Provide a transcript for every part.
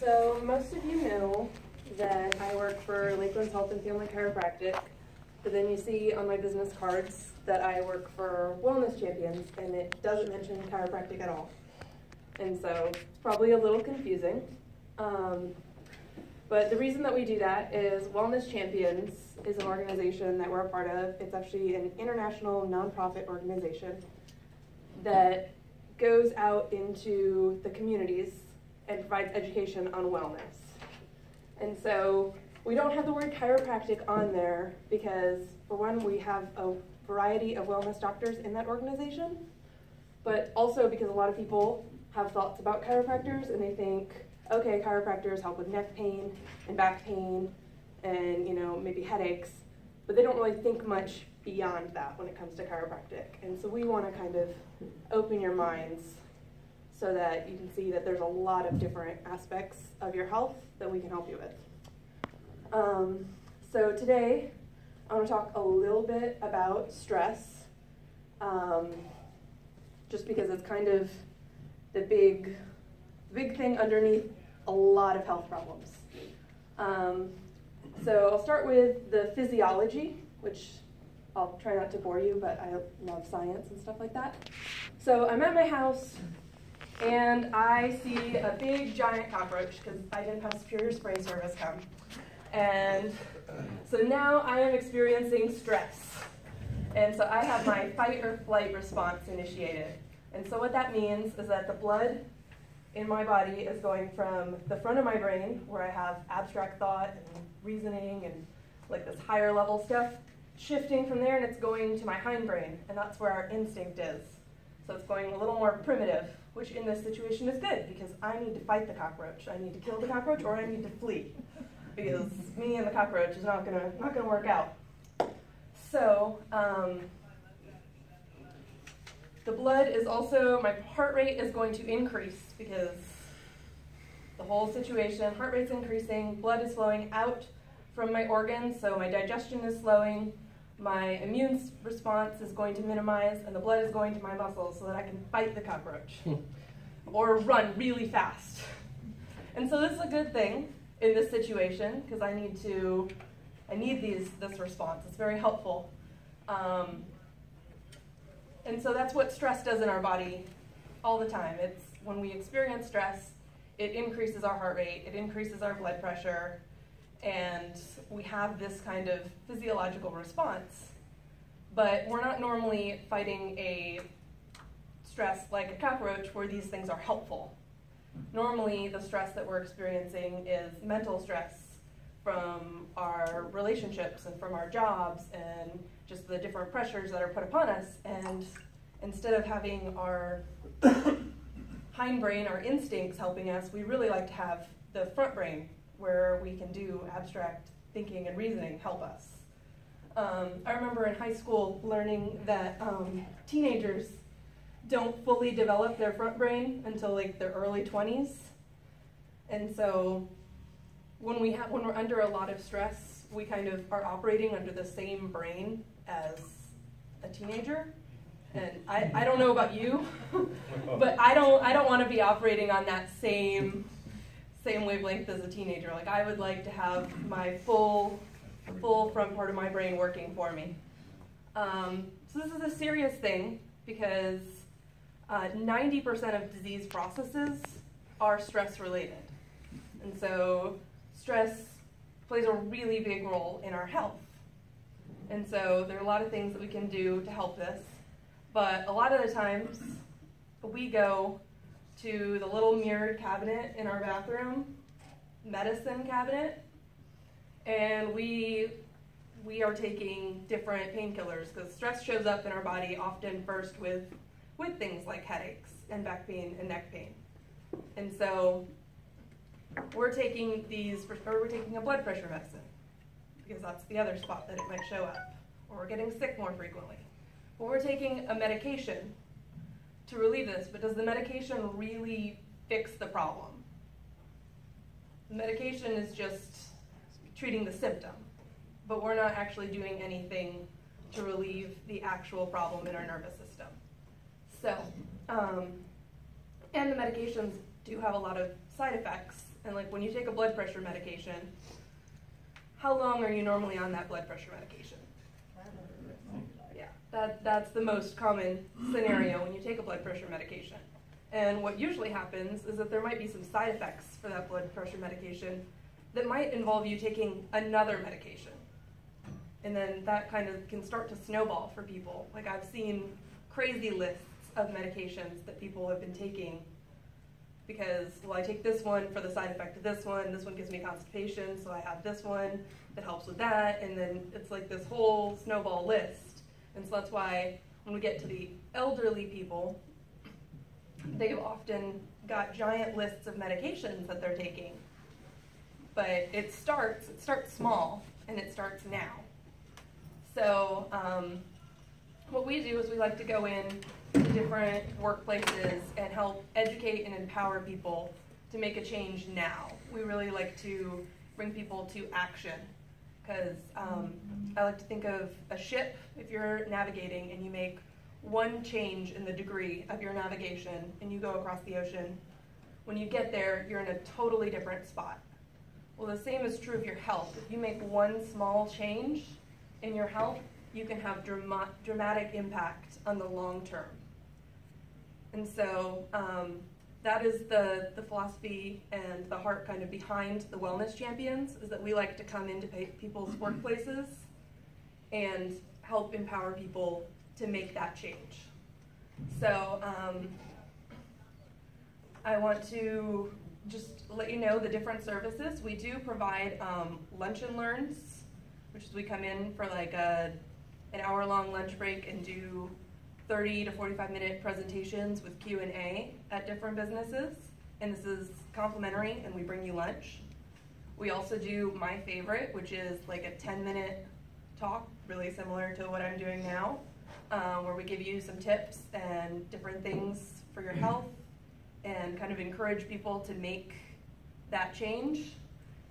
So most of you know that I work for Lakeland's Health and Family Chiropractic, but then you see on my business cards that I work for Wellness Champions, and it doesn't mention chiropractic at all. And so it's probably a little confusing. But the reason that we do that is Wellness Champions is an organization that we're a part of. It's actually an international nonprofit organization that goes out into the communities and provides education on wellness. And so we don't have the word chiropractic on there because, for one, we have a variety of wellness doctors in that organization, but also because a lot of people have thoughts about chiropractors and they think, okay, chiropractors help with neck pain and back pain and, maybe headaches, but they don't really think much beyond that when it comes to chiropractic. And so we want to kind of open your minds so that you can see that there's a lot of different aspects of your health that we can help you with. So today, I want to talk a little bit about stress, just because it's kind of the big thing underneath a lot of health problems. So I'll start with the physiology, which I'll try not to bore you, but I love science and stuff like that. So I'm at my house, and I see a big giant cockroach because I didn't have Superior Spray Service come. And so now I am experiencing stress. And so I have my fight or flight response initiated. And so what that means is that the blood in my body is going from the front of my brain, where I have abstract thought and reasoning and like this higher level stuff, shifting from there, and it's going to my hindbrain, and that's where our instinct is. So it's going a little more primitive, which in this situation is good because I need to fight the cockroach. I need to kill the cockroach, or I need to flee, because me and the cockroach is not gonna work out. So the blood is also, my heart rate is going to increase because the whole situation, heart rate's increasing, blood is flowing out from my organs, so my digestion is slowing, my immune response is going to minimize, and the blood is going to my muscles so that I can fight the cockroach or run really fast. And so this is a good thing in this situation because I need this response. It's very helpful. And so that's what stress does in our body all the time. It's when we experience stress, it increases our heart rate, it increases our blood pressure, and we have this kind of physiological response. But we're not normally fighting a stress like a cockroach where these things are helpful. Normally, the stress that we're experiencing is mental stress from our relationships and from our jobs and just the different pressures that are put upon us. And instead of having our hindbrain, our instincts helping us, we really like to have the front brain where we can do abstract thinking and reasoning help us. I remember in high school learning that teenagers don't fully develop their front brain until like their early 20s. And so when we're under a lot of stress, we kind of are operating under the same brain as a teenager. And I don't know about you, but I don't want to be operating on that same wavelength as a teenager. Like I would like to have my full front part of my brain working for me. So this is a serious thing because 90% of disease processes are stress related. And so stress plays a really big role in our health. And so there are a lot of things that we can do to help this. But a lot of the times we go to the little mirrored cabinet in our bathroom, medicine cabinet, and we are taking different painkillers because stress shows up in our body often first with things like headaches and back pain and neck pain. And so we're taking a blood pressure medicine because that's the other spot that it might show up, or we're getting sick more frequently. But we're taking a medication to relieve this, but does the medication really fix the problem? The medication is just treating the symptom, but we're not actually doing anything to relieve the actual problem in our nervous system. So, and the medications do have a lot of side effects. And like when you take a blood pressure medication, how long are you normally on that blood pressure medication? Yeah, that's the most common scenario when you take a blood pressure medication. And what usually happens is that there might be some side effects for that blood pressure medication that might involve you taking another medication. And then that kind of can start to snowball for people. Like I've seen crazy lists of medications that people have been taking because, well, I take this one for the side effect of this one gives me constipation, so I have this one that helps with that, and then it's like this whole snowball list. And so that's why when we get to the elderly people, they've often got giant lists of medications that they're taking. But it starts small, and it starts now. So what we do is we like to go in to different workplaces and help educate and empower people to make a change now. We really like to bring people to action because I like to think of a ship. If you're navigating and you make one change in the degree of your navigation and you go across the ocean, when you get there, you're in a totally different spot. Well, the same is true of your health. If you make one small change in your health, you can have dramatic impact on the long term. And so that is the philosophy and the heart kind of behind the Wellness Champions, is that we like to come into people's workplaces and help empower people to make that change. So I want to just let you know the different services. We do provide lunch and learns, which is we come in for like an hour-long lunch break and do 30 to 45-minute presentations with Q&A at different businesses. And this is complimentary, and we bring you lunch. We also do my favorite, which is like a 10-minute talk, really similar to what I'm doing now, where we give you some tips and different things for your health and kind of encourage people to make that change.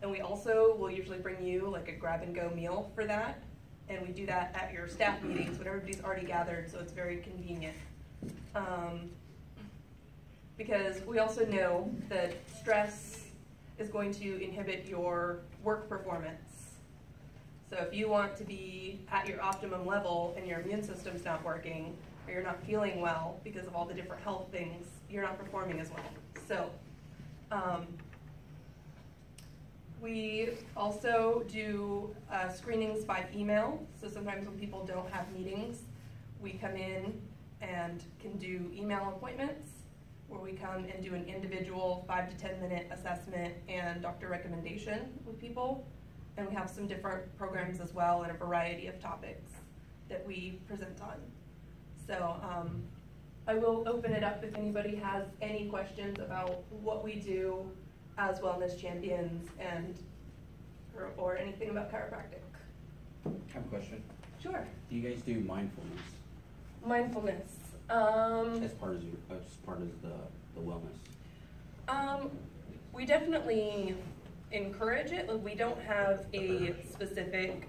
And we also will usually bring you like a grab-and-go meal for that. And we do that at your staff meetings when everybody's already gathered, so it's very convenient. Because we also know that stress is going to inhibit your work performance. So if you want to be at your optimum level and your immune system's not working, or you're not feeling well because of all the different health things, you're not performing as well. So we also do screenings by email. So sometimes when people don't have meetings, we come in and can do email appointments where we come and do an individual 5 to 10 minute assessment and doctor recommendation with people. And we have some different programs as well and a variety of topics that we present on. So I will open it up if anybody has any questions about what we do as Wellness Champions and or anything about chiropractic. I have a question. Sure. Do you guys do mindfulness? Mindfulness. As part of the wellness. We definitely encourage it. Like, we don't have a specific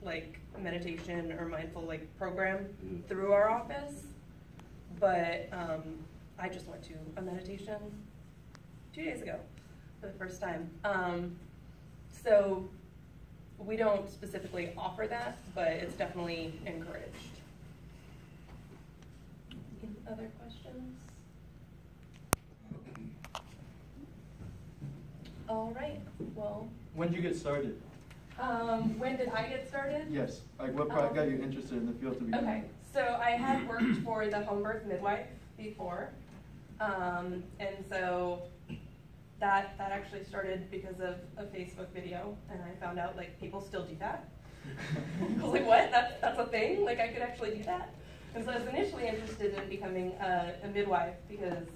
like meditation or mindful like program through our office, but I just went to a meditation 2 days ago for the first time. So we don't specifically offer that, but it's definitely encouraged. Any other questions? All right, well. When did you get started? When did I get started? Yes, like what got you interested in the field to begin with? Okay, so I had worked for the home birth midwife before, and so that actually started because of a Facebook video, and I found out like people still do that. I was like, what? That's a thing? Like I could actually do that? And so I was initially interested in becoming a midwife because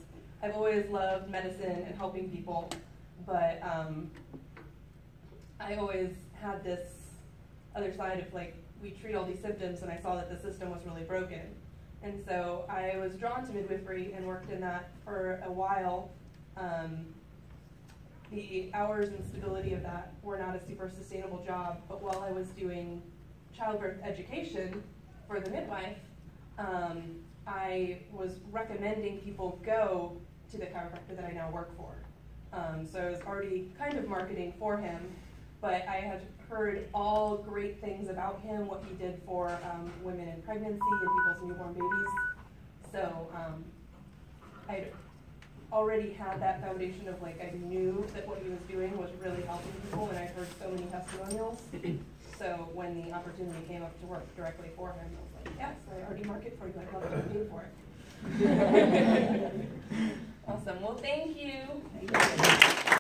I've always loved medicine and helping people, but I always had this other side of like, we treat all these symptoms, and I saw that the system was really broken. And so I was drawn to midwifery and worked in that for a while. The hours and stability of that were not a super sustainable job, but while I was doing childbirth education for the midwife, I was recommending people go to the chiropractor that I now work for. So I was already kind of marketing for him, but I had heard all great things about him, what he did for women in pregnancy and people's newborn babies. So I'd already had that foundation of like, I knew that what he was doing was really helping people, and I heard so many testimonials. So when the opportunity came up to work directly for him, I was like, yes, I already market for you, I'd love to get paid for it. Awesome, well thank you.